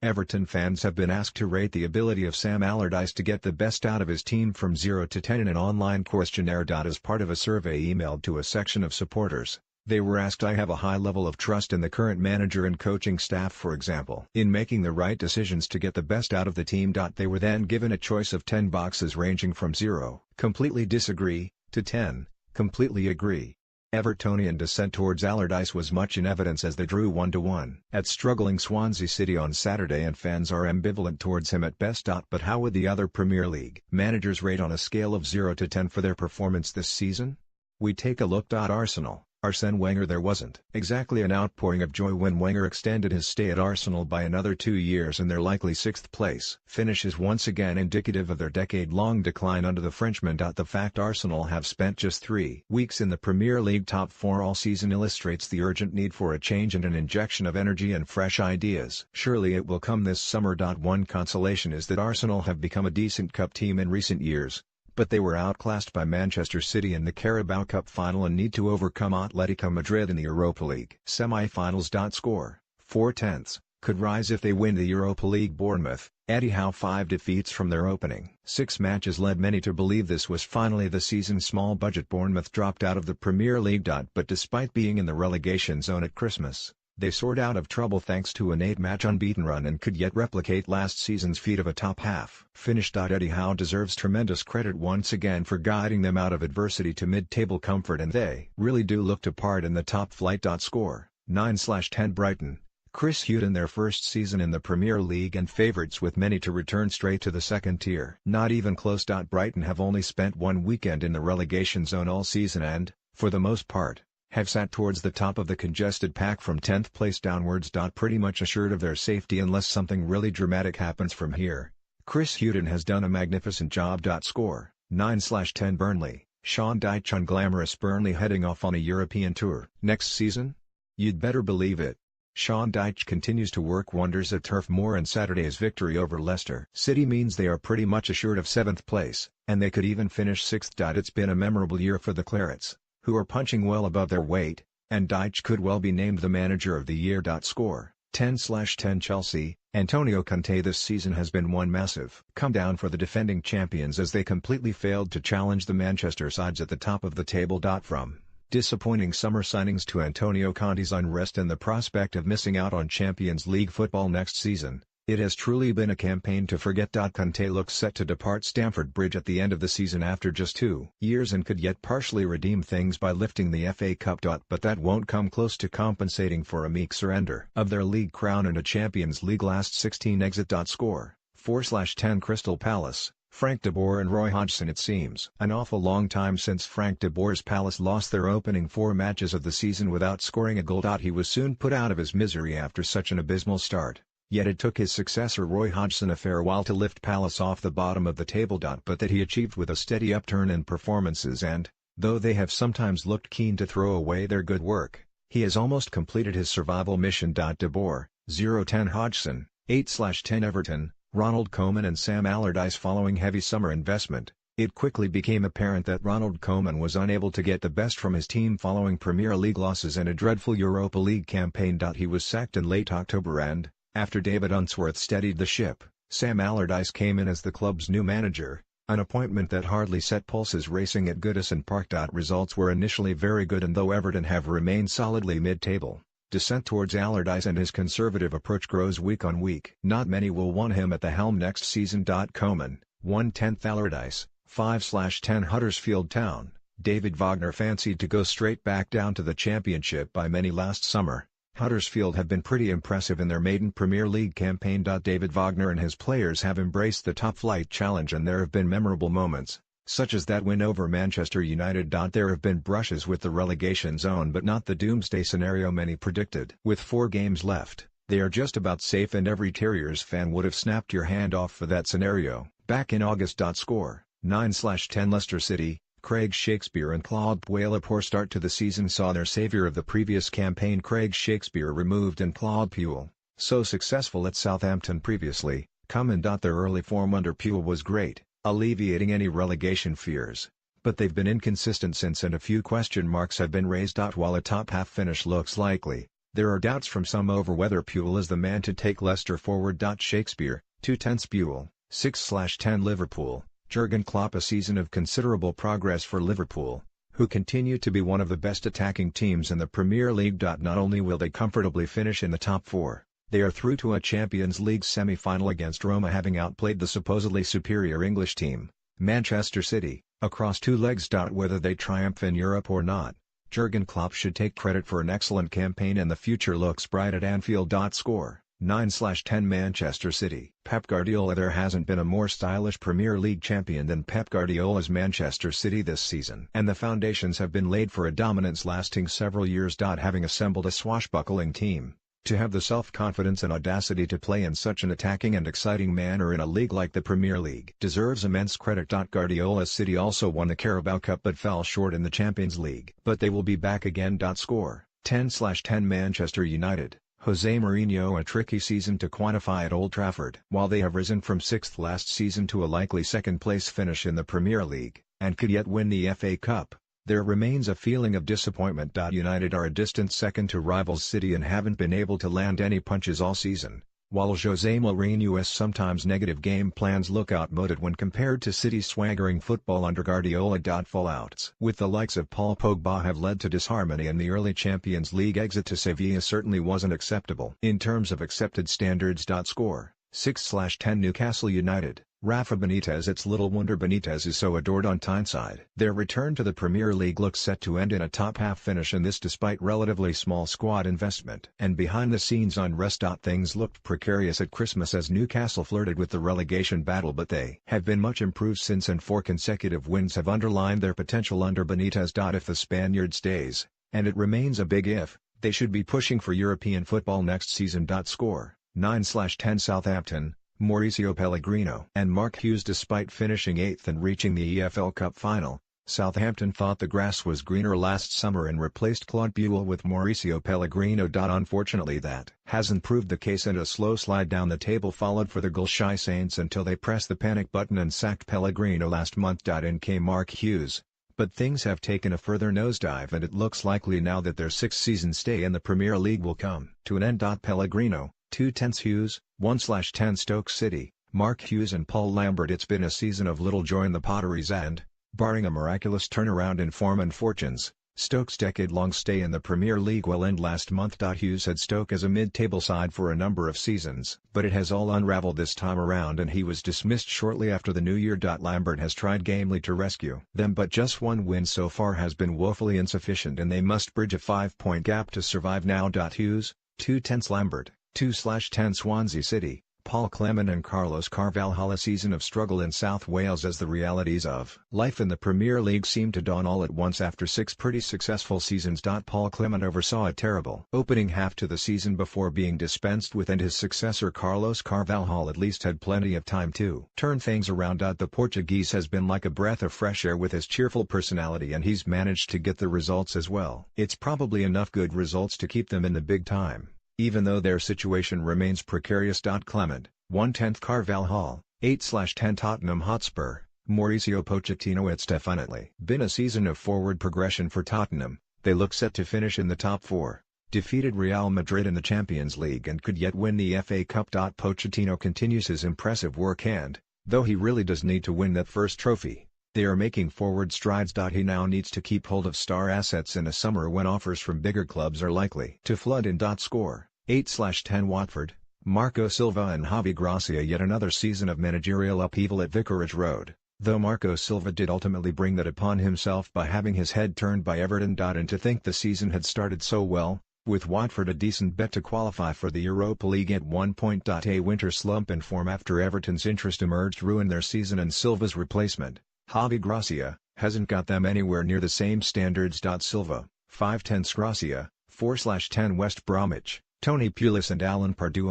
Everton fans have been asked to rate the ability of Sam Allardyce to get the best out of his team from 0 to 10 in an online questionnaire. As part of a survey emailed to a section of supporters, they were asked, "I have a high level of trust in the current manager and coaching staff, for example, in making the right decisions to get the best out of the team." They were then given a choice of 10 boxes ranging from 0, completely disagree, to 10, completely agree. Evertonian dissent towards Allardyce was much in evidence as they drew 1-1 at struggling Swansea City on Saturday, and fans are ambivalent towards him at best. But how would the other Premier League managers rate on a scale of 0 to 10 for their performance this season? We take a look. Arsenal. Arsene Wenger. There wasn't exactly an outpouring of joy when Wenger extended his stay at Arsenal by another 2 years, and their likely 6th place finish is once again indicative of their decade-long decline under the Frenchman. The fact Arsenal have spent just 3 weeks in the Premier League top 4 all season illustrates the urgent need for a change and an injection of energy and fresh ideas. Surely it will come this summer. One consolation is that Arsenal have become a decent cup team in recent years, but they were outclassed by Manchester City in the Carabao Cup final and need to overcome Atletico Madrid in the Europa League semi-finals. Score: 4/10, could rise if they win the Europa League. Bournemouth. Eddie Howe. 5 defeats from their opening 6 matches led many to believe this was finally the season. Small budget Bournemouth dropped out of the Premier League. But despite being in the relegation zone at Christmas, they soared out of trouble thanks to an 8-match unbeaten run and could yet replicate last season's feat of a top-half finish. Eddie Howe deserves tremendous credit once again for guiding them out of adversity to mid-table comfort, and they really do look to part in the top flight. Score: 9/10 Brighton. Chris Hughton. Their first season in the Premier League and favourites, with many to return straight to the second tier. Not even close. Brighton have only spent 1 weekend in the relegation zone all season and, for the most part, have sat towards the top of the congested pack from 10th place downwards. Pretty much assured of their safety unless something really dramatic happens from here. Chris Hughton has done a magnificent job. Score: 9/10 Burnley. Sean Dyche. Unglamorous Burnley heading off on a European tour next season? You'd better believe it. Sean Dyche continues to work wonders at Turf Moor, and Saturday's victory over Leicester City means they are pretty much assured of 7th place, and they could even finish 6th. It's been a memorable year for the Clarets, who are punching well above their weight, and Dyche could well be named the manager of the year. Score: 10/10 Chelsea. Antonio Conte. This season has been one massive come down for the defending champions as they completely failed to challenge the Manchester sides at the top of the table. From disappointing summer signings to Antonio Conte's unrest and the prospect of missing out on Champions League football next season, it has truly been a campaign to forget. Conte looks set to depart Stamford Bridge at the end of the season after just 2 years and could yet partially redeem things by lifting the FA Cup. But that won't come close to compensating for a meek surrender of their league crown and a Champions League last 16 exit. Score: 4/10 Crystal Palace. Frank de Boer and Roy Hodgson. It seems an awful long time since Frank de Boer's Palace lost their opening 4 matches of the season without scoring a goal. He was soon put out of his misery after such an abysmal start. Yet it took his successor Roy Hodgson a fair while to lift Palace off the bottom of the table. But that he achieved with a steady upturn in performances, and, though they have sometimes looked keen to throw away their good work, he has almost completed his survival mission. De Boer, 0/10 Hodgson. 8/10 Everton. Ronald Koeman and Sam Allardyce. Following heavy summer investment, it quickly became apparent that Ronald Koeman was unable to get the best from his team following Premier League losses and a dreadful Europa League campaign. He was sacked in late October and, after David Unsworth steadied the ship, Sam Allardyce came in as the club's new manager, an appointment that hardly set pulses racing at Goodison Park. Results were initially very good, and though Everton have remained solidly mid-table, dissent towards Allardyce and his conservative approach grows week on week. Not many will want him at the helm next season. Koeman, 1/10 Allardyce. 5/10 Huddersfield Town. David Wagner fancied to go straight back down to the Championship by many last summer. Huddersfield have been pretty impressive in their maiden Premier League campaign. David Wagner and his players have embraced the top-flight challenge, and there have been memorable moments, such as that win over Manchester United. There have been brushes with the relegation zone, but not the doomsday scenario many predicted. With 4 games left, they are just about safe, and every Terriers fan would have snapped your hand off for that scenario back in August. Score: 9/10 Leicester City. Craig Shakespeare and Claude Puel. A poor start to the season saw their saviour of the previous campaign Craig Shakespeare removed and Claude Puel, so successful at Southampton previously, come in. Their early form under Puel was great, alleviating any relegation fears, but they've been inconsistent since, and a few question marks have been raised. While a top-half finish looks likely, There are doubts from some over whether Puel is the man to take Leicester forward. Shakespeare, 2/10 Puel, 6/10 Liverpool, Jurgen Klopp. A season of considerable progress for Liverpool, who continue to be one of the best attacking teams in the Premier League. Not only will they comfortably finish in the top 4, they are through to a Champions League semi-final against Roma, having outplayed the supposedly superior English team, Manchester City, across 2 legs. Whether they triumph in Europe or not, Jurgen Klopp should take credit for an excellent campaign, and the future looks bright at Anfield. Score, 9/10 Manchester City. Pep Guardiola. There hasn't been a more stylish Premier League champion than Pep Guardiola's Manchester City this season, and the foundations have been laid for a dominance lasting several years. Having assembled a swashbuckling team, to have the self-confidence and audacity to play in such an attacking and exciting manner in a league like the Premier League deserves immense credit. Guardiola's City also won the Carabao Cup but fell short in the Champions League. But they will be back again. Score, 10/10 Manchester United. Jose Mourinho. A tricky season to quantify at Old Trafford. While they have risen from 6th last season to a likely second-place finish in the Premier League, and could yet win the FA Cup, there remains a feeling of disappointment. United are a distant second to rivals City and haven't been able to land any punches all season, while Jose Mourinho's sometimes negative game plans look outmoded when compared to City's swaggering football under Guardiola. Fallouts with the likes of Paul Pogba have led to disharmony, and the early Champions League exit to Sevilla certainly wasn't acceptable in terms of accepted standards. Score, 6/10 Newcastle United. Rafa Benitez. It's little wonder Benitez is so adored on Tyneside. Their return to the Premier League looks set to end in a top-half finish, and this despite relatively small squad investment. And behind the scenes unrest. Things looked precarious at Christmas as Newcastle flirted with the relegation battle, but they have been much improved since, and 4 consecutive wins have underlined their potential under Benitez. If the Spaniard stays, and it remains a big if, they should be pushing for European football next season. Score, 9/10 Southampton. Mauricio Pellegrino and Mark Hughes. Despite finishing 8th and reaching the EFL Cup final, Southampton thought the grass was greener last summer and replaced Claude Puel with Mauricio Pellegrino. Unfortunately that hasn't proved the case, and a slow slide down the table followed for the goal-shy Saints until they pressed the panic button and sacked Pellegrino last month. In came Mark Hughes. But things have taken a further nosedive, and it looks likely now that their 6-season stay in the Premier League will come to an end. Pellegrino, 2/10 Hughes, 1/10 Stoke City. Mark Hughes and Paul Lambert. It's been a season of little joy in the Potteries and, barring a miraculous turnaround in form and fortunes, Stoke's decade-long stay in the Premier League will end last month. Hughes had Stoke as a mid-table side for a number of seasons, but it has all unraveled this time around and he was dismissed shortly after the new year. Lambert has tried gamely to rescue them, but just 1 win so far has been woefully insufficient, and they must bridge a 5-point gap to survive now. Hughes, 2/10 Lambert, 2/10 Swansea City. Paul Clement and Carlos Carvalhal. A season of struggle in South Wales as the realities of life in the Premier League seem to dawn all at once after 6 pretty successful seasons. Paul Clement oversaw a terrible opening half to the season before being dispensed with, and his successor Carlos Carvalhal at least had plenty of time to turn things around. The Portuguese has been like a breath of fresh air with his cheerful personality, and he's managed to get the results as well. It's probably enough good results to keep them in the big time, even though their situation remains precarious. Clement, 1/10 Carvalhal, 8/10 Tottenham Hotspur. Mauricio Pochettino. It's definitely been a season of forward progression for Tottenham. They look set to finish in the top 4, defeated Real Madrid in the Champions League and could yet win the FA Cup. Pochettino continues his impressive work, and, though he really does need to win that first trophy, they are making forward strides. He now needs to keep hold of star assets in a summer when offers from bigger clubs are likely to flood in. Score, 8/10 Watford. Marco Silva and Javi Gracia. Yet another season of managerial upheaval at Vicarage Road, though Marco Silva did ultimately bring that upon himself by having his head turned by Everton. And to think the season had started so well, with Watford a decent bet to qualify for the Europa League at one point. A winter slump in form after Everton's interest emerged ruined their season, and Silva's replacement, Javi Gracia, hasn't got them anywhere near the same standards. Silva, 5/10 Gracia, 4/10 West Bromwich. Tony Pulis and Alan Pardew.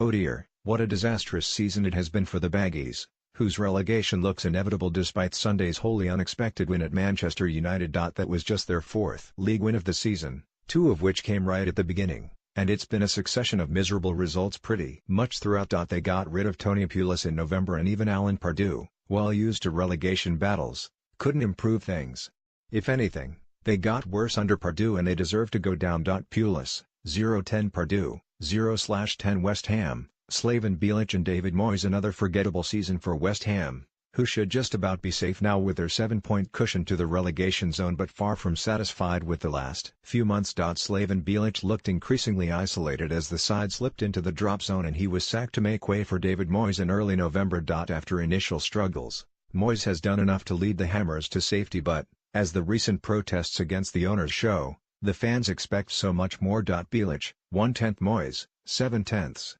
Oh dear, what a disastrous season it has been for the Baggies, whose relegation looks inevitable despite Sunday's wholly unexpected win at Manchester United. That was just their 4th league win of the season, 2 of which came right at the beginning, and it's been a succession of miserable results pretty much throughout. They got rid of Tony Pulis in November, and even Alan Pardew, while used to relegation battles, couldn't improve things. If anything, they got worse under Pardew, and they deserve to go down. Pulis, 0-10 Purdue, 0-10 West Ham, Slaven Bilic and David Moyes. Another forgettable season for West Ham, who should just about be safe now with their 7-point cushion to the relegation zone, but far from satisfied with the last few months. Slaven Bilic looked increasingly isolated as the side slipped into the drop zone and he was sacked to make way for David Moyes in early November. After initial struggles, Moyes has done enough to lead the Hammers to safety, but, as the recent protests against the owners show, the fans expect so much more. Bilic, 1/10 Moyes, 7/10.